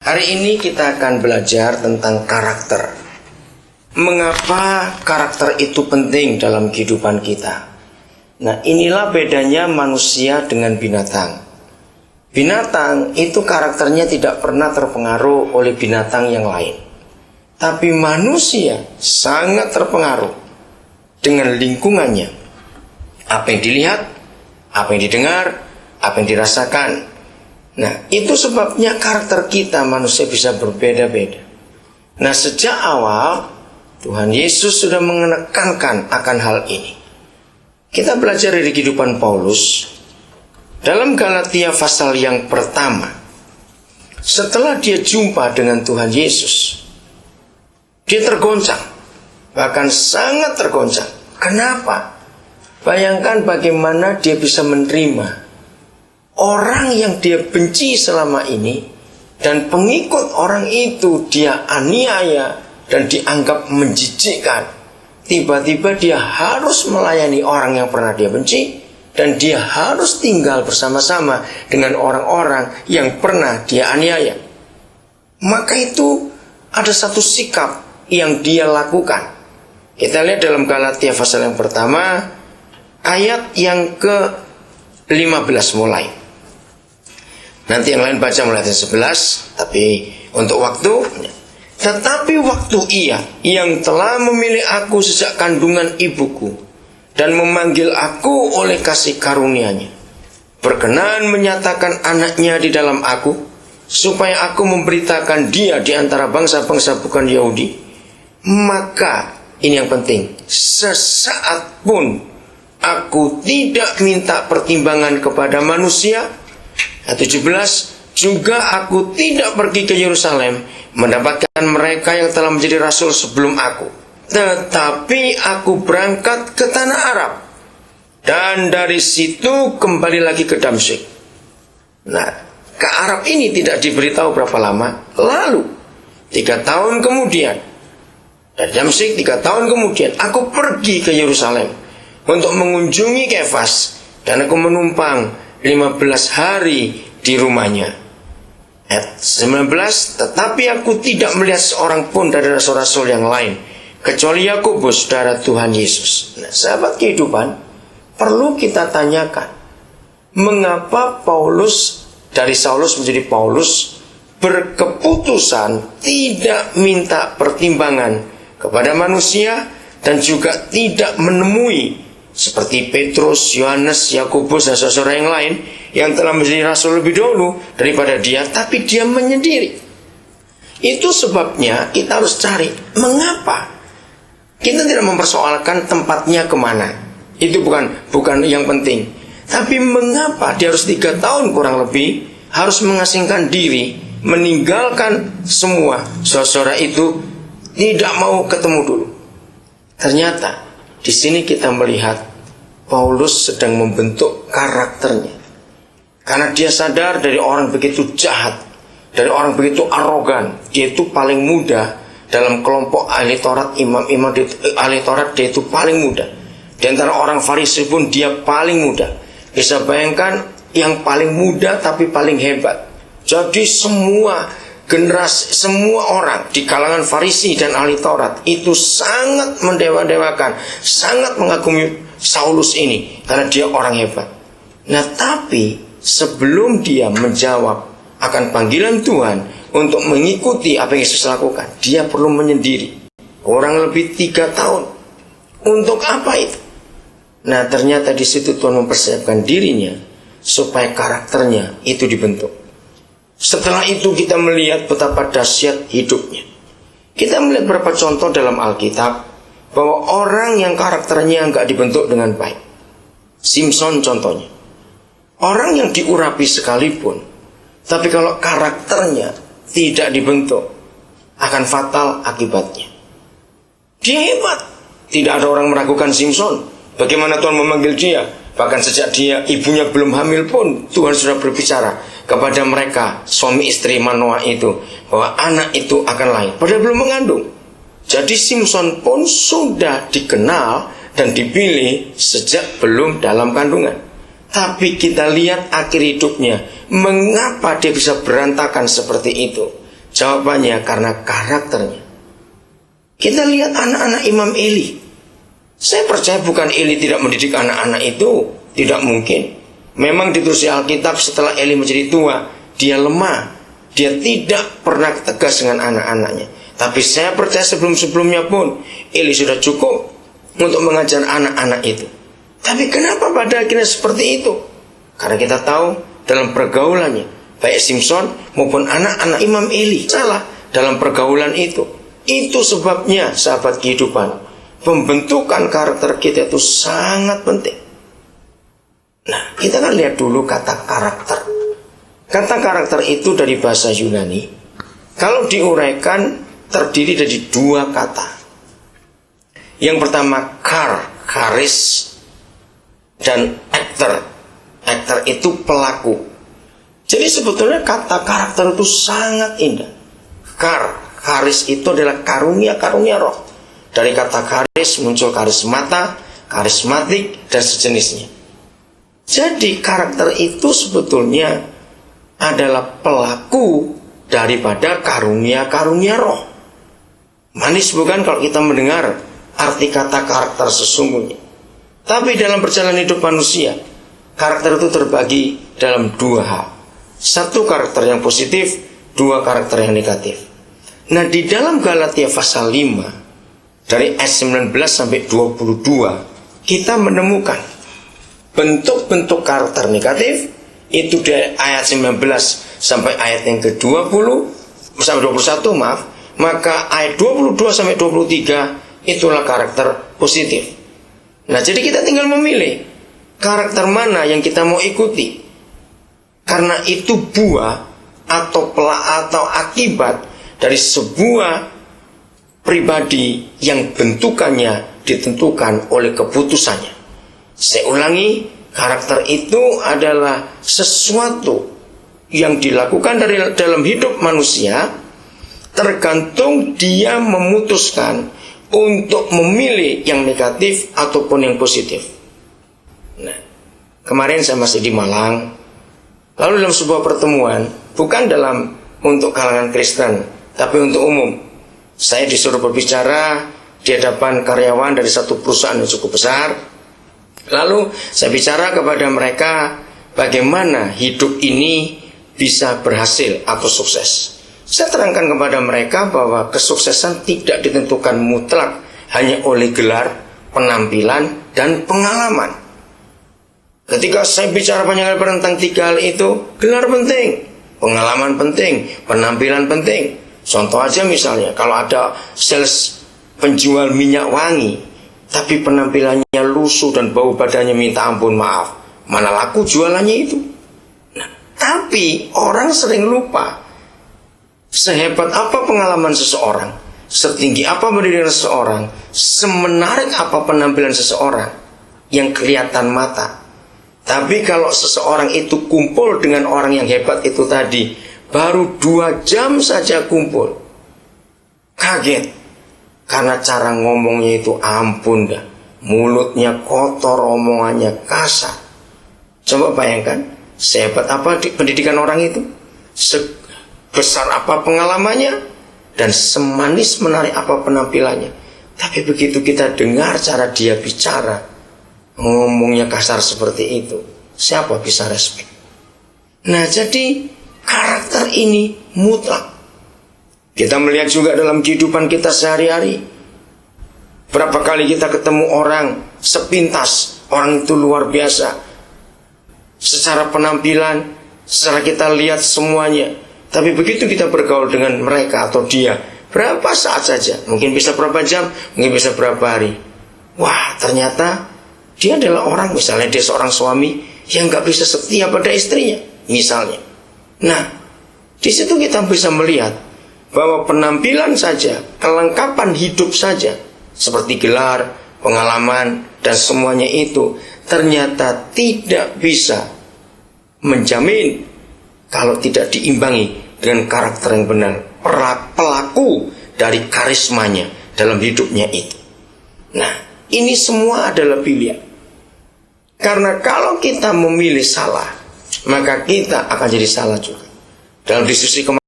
Hari ini kita akan belajar tentang karakter. Mengapa karakter itu penting dalam kehidupan kita? Nah, inilah bedanya manusia dengan binatang. Binatang itu karakternya tidak pernah terpengaruh oleh binatang yang lain. Tapi manusia sangat terpengaruh dengan lingkungannya. Apa yang dilihat, apa yang didengar, apa yang dirasakan. Nah, itu sebabnya karakter kita manusia bisa berbeda-beda. Nah, sejak awal Tuhan Yesus sudah menekankan akan hal ini. Kita belajar dari kehidupan Paulus dalam Galatia pasal yang pertama. Setelah dia jumpa dengan Tuhan Yesus, dia tergoncang, bahkan sangat tergoncang. Kenapa? Bayangkan bagaimana dia bisa menerima orang yang dia benci selama ini, dan pengikut orang itu dia aniaya dan dianggap menjijikkan. Tiba-tiba dia harus melayani orang yang pernah dia benci, dan dia harus tinggal bersama-sama dengan orang-orang yang pernah dia aniaya. Maka itu ada satu sikap yang dia lakukan. Kita lihat dalam Galatia pasal yang pertama, ayat yang ke-15 mulai. Nanti yang lain baca mulai ayat 11, tapi untuk waktu. Tetapi waktu Ia yang telah memilih aku sejak kandungan ibuku dan memanggil aku oleh kasih karunia-Nya, berkenan menyatakan anaknya di dalam aku, supaya aku memberitakan Dia di antara bangsa-bangsa bukan Yahudi. Maka ini yang penting, sesaat pun aku tidak minta pertimbangan kepada manusia. Ayat 17, juga aku tidak pergi ke Yerusalem mendapatkan mereka yang telah menjadi rasul sebelum aku, tetapi aku berangkat ke tanah Arab, dan dari situ kembali lagi ke Damsyik. Nah, ke Arab ini tidak diberitahu berapa lama. Lalu 3 tahun kemudian, dari Damsyik 3 tahun kemudian, aku pergi ke Yerusalem untuk mengunjungi Kefas, dan aku menumpang 15 hari di rumahnya. Ayat 19, tetapi aku tidak melihat seorang pun dari rasul-rasul yang lain, kecuali Yakobus, saudara Tuhan Yesus. Nah, sahabat kehidupan, perlu kita tanyakan, mengapa Paulus dari Saulus menjadi Paulus berkeputusan tidak minta pertimbangan kepada manusia, dan juga tidak menemui seperti Petrus, Yohanes, Yakobus, dan saudara yang lain yang telah menjadi rasul lebih dahulu daripada dia, tapi dia menyendiri. Itu sebabnya kita harus cari mengapa. Kita tidak mempersoalkan tempatnya kemana, itu bukan yang penting. Tapi mengapa dia harus 3 tahun kurang lebih harus mengasingkan diri, meninggalkan semua saudara itu, tidak mau ketemu dulu. Ternyata di sini kita melihat Paulus sedang membentuk karakternya. Karena dia sadar dari orang begitu jahat, dari orang begitu arogan, dia itu paling muda dalam kelompok ahli Taurat, imam-imam ahli Taurat, dia itu paling muda. Di antara orang Farisi pun dia paling muda. Bisa bayangkan, yang paling muda tapi paling hebat. Jadi semua generasi, semua orang di kalangan Farisi dan ahli Taurat itu sangat mendewa-dewakan, sangat mengagumi Saulus ini karena dia orang hebat. Nah, tapi sebelum dia menjawab akan panggilan Tuhan untuk mengikuti apa yang Yesus lakukan, dia perlu menyendiri kurang lebih 3 tahun. Untuk apa itu? Nah, ternyata di situ Tuhan mempersiapkan dirinya supaya karakternya itu dibentuk. Setelah itu kita melihat betapa dahsyat hidupnya. Kita melihat beberapa contoh dalam Alkitab bahwa orang yang karakternya enggak dibentuk dengan baik. Simson contohnya. Orang yang diurapi sekalipun, tapi kalau karakternya tidak dibentuk, akan fatal akibatnya. Dia hebat. Tidak ada orang meragukan Simson. Bagaimana Tuhan memanggil dia? Bahkan sejak dia ibunya belum hamil pun, Tuhan sudah berbicara kepada mereka, suami istri Manoah itu, bahwa anak itu akan lahir. Padahal belum mengandung. Jadi Simson pun sudah dikenal dan dipilih sejak belum dalam kandungan. Tapi kita lihat akhir hidupnya, mengapa dia bisa berantakan seperti itu? Jawabannya karena karakternya. Kita lihat anak-anak Imam Eli. Saya percaya bukan Eli tidak mendidik anak-anak itu, tidak mungkin. Memang ditulis Alkitab setelah Eli menjadi tua, dia lemah. Dia tidak pernah tegas dengan anak-anaknya. Tapi saya percaya sebelum-sebelumnya pun Eli sudah cukup untuk mengajar anak-anak itu. Tapi kenapa pada akhirnya seperti itu? Karena kita tahu dalam pergaulannya, baik Simpson maupun anak-anak Imam Eli salah dalam pergaulan itu. Itu sebabnya sahabat kehidupan, pembentukan karakter kita itu sangat penting. Nah, kita kan lihat dulu kata karakter. Kata karakter itu dari bahasa Yunani. Kalau diuraikan terdiri dari dua kata. Yang pertama charis, dan actor. Actor itu pelaku. Jadi sebetulnya kata karakter itu sangat indah. Charis itu adalah karunia-karunia roh. Dari kata charis muncul karismata, karismatik, dan sejenisnya. Jadi karakter itu sebetulnya adalah pelaku daripada karunia-karunia roh. Manis bukan kalau kita mendengar arti kata karakter sesungguhnya. Tapi dalam perjalanan hidup manusia, karakter itu terbagi dalam dua hal. Satu karakter yang positif, dua karakter yang negatif. Nah, di dalam Galatia pasal 5 dari ayat 19 sampai 22 kita menemukan bentuk-bentuk karakter negatif. Itu dari ayat 19 sampai ayat yang ke-20 sampai 21 maaf. Maka ayat 22 sampai 23 itulah karakter positif. Nah, jadi kita tinggal memilih karakter mana yang kita mau ikuti. Karena itu buah atau akibat dari sebuah pribadi yang bentukannya ditentukan oleh keputusannya. Saya ulangi, karakter itu adalah sesuatu yang dilakukan dalam hidup manusia, tergantung dia memutuskan untuk memilih yang negatif ataupun yang positif. Nah, kemarin saya masih di Malang, lalu dalam sebuah pertemuan, bukan untuk kalangan Kristen, tapi untuk umum. Saya disuruh berbicara di hadapan karyawan dari satu perusahaan yang cukup besar. Lalu saya bicara kepada mereka bagaimana hidup ini bisa berhasil atau sukses. Saya terangkan kepada mereka bahwa kesuksesan tidak ditentukan mutlak hanya oleh gelar, penampilan, dan pengalaman. Ketika saya bicara banyak kali tentang tiga hal itu, gelar penting, pengalaman penting, penampilan penting. Contoh aja misalnya, kalau ada sales penjual minyak wangi, tapi penampilannya lusuh dan bau badannya minta ampun maaf, mana laku jualannya itu. Nah, tapi orang sering lupa, sehebat apa pengalaman seseorang, setinggi apa pendidikan seseorang, semenarik apa penampilan seseorang yang kelihatan mata. Tapi kalau seseorang itu kumpul dengan orang yang hebat itu tadi, baru 2 jam saja kumpul, kaget. Karena cara ngomongnya itu ampun dah, mulutnya kotor, omongannya kasar. Coba bayangkan, sehebat apa pendidikan orang itu, sebesar apa pengalamannya, dan semanis menarik apa penampilannya. Tapi begitu kita dengar cara dia bicara, ngomongnya kasar seperti itu, siapa bisa respect? Nah, jadi karakter ini mutlak. Kita melihat juga dalam kehidupan kita sehari-hari. Berapa kali kita ketemu orang sepintas, orang itu luar biasa secara penampilan, secara kita lihat semuanya. Tapi begitu kita bergaul dengan mereka atau dia, berapa saat saja, mungkin bisa berapa jam, mungkin bisa berapa hari, wah, ternyata dia adalah orang, misalnya dia seorang suami yang gak bisa setia pada istrinya, misalnya. Nah, di situ kita bisa melihat bahwa penampilan saja, kelengkapan hidup saja, seperti gelar, pengalaman, dan semuanya itu, ternyata tidak bisa menjamin kalau tidak diimbangi dengan karakter yang benar, pelaku dari karismanya dalam hidupnya itu. Nah, ini semua adalah pilihan. Karena kalau kita memilih salah, maka kita akan jadi salah juga. Dalam diskusi kemarin,